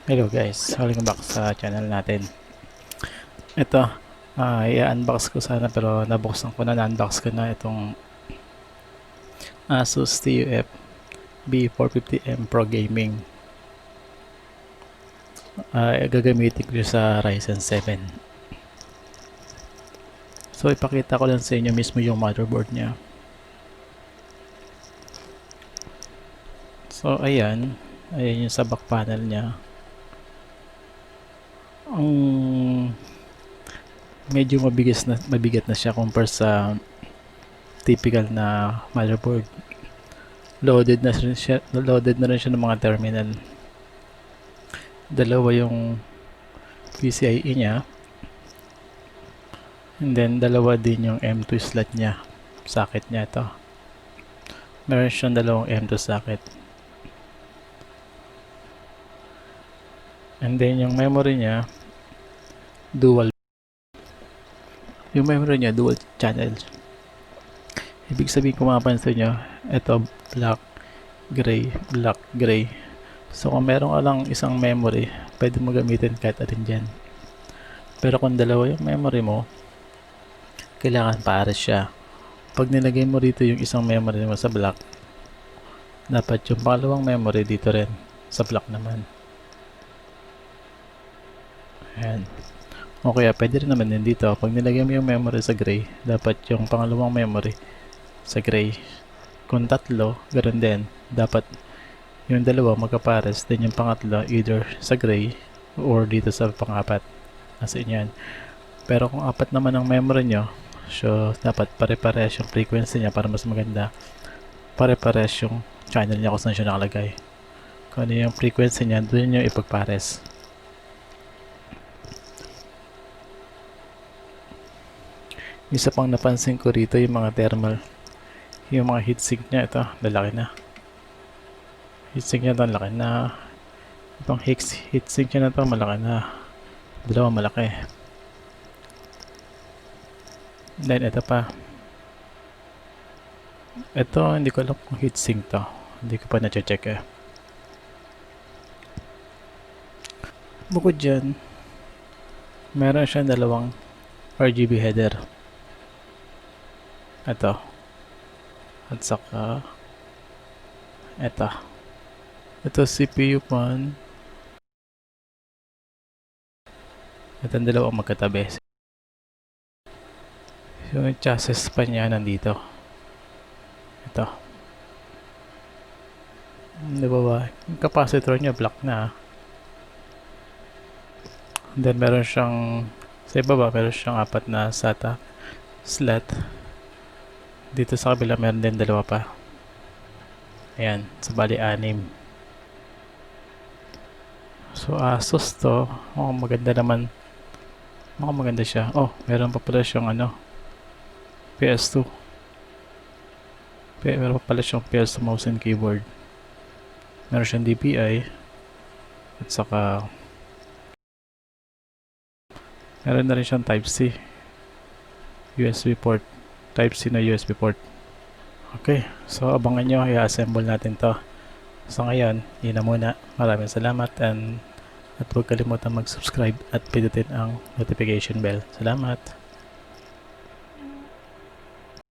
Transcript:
Hello guys, welcome back sa channel natin. Ito, i-unbox ko sana pero nabuksan ko na-unbox ko na itong Asus TUF B450 Pro Gaming. Gagamitin ko sa Ryzen 7. So ipakita ko lang sa inyo mismo yung motherboard niya. So ayan yung sa back panel niya. Medyo mabigat na siya compare sa typical na motherboard. Loaded na rin siya ng mga terminal. Dalawa yung PCIe niya, and then dalawa din yung M2 slot niya, socket niya. Ito meron siyang dalawang M2 socket, and then yung memory niya dual channel. Ibig sabihin, kung mapapansin nyo, ito black gray. So kung meron ka lang isang memory, pwede mo gamitin kahit alin dyan. Pero kung dalawa yung memory mo, kailangan pares siya. Pag nilagay mo dito yung isang memory mo sa black, dapat yung pangalawang memory dito rin sa black naman. Ayan. O kaya pwede rin naman din dito, pag nilagay mo yung memory sa gray, dapat yung pangalawang memory sa gray. Kung tatlo, ganoon din, dapat yung dalawa magkapares, then yung pangatlo either sa gray or dito sa pangapat, nasa inyo yan. Pero kung apat naman ang memory nyo, so dapat pare-pares yung frequency niya para mas maganda. Pare-pares yung channel niya kung saan siya nakalagay. Kung ano yung frequency niya, doon yung ipagpares. Isa pang napansin ko rito yung mga thermal, yung mga heatsink niya. Ito, lalaki na. Heatsink niya ito, laki na. Itong heatsink niya na ito, malaki na. Dalawa malaki. Then ito pa. Ito, hindi ko alam kung heatsink to. Hindi ko pa na-check eh. Bukod dyan, meron siyang dalawang RGB header. Ito. At saka ito. Ito CPU pan. Ito ang dalawang magkatabi. Yung chassis pa niya nandito. Ito. Diba ba? Yung capacitor niya black na. And then meron siyang sa ibaba, meron siyang apat na SATA slot. Dito sa kabila meron din dalawa pa. Ayan, sa bali 6. So Asus to, maganda naman. Maganda siya. Oh, meron pa pala siyang PS2. Meron pa pala siyang PS2 mouse and keyboard. Meron siyang DVI at saka meron na rin siyang Type-C USB port. Type-C na USB port. Okay, so abangan nyo, i-assemble natin to. So ngayon, yun na muna. Maraming salamat, at huwag kalimutan mag-subscribe at pindutin ang notification bell. Salamat!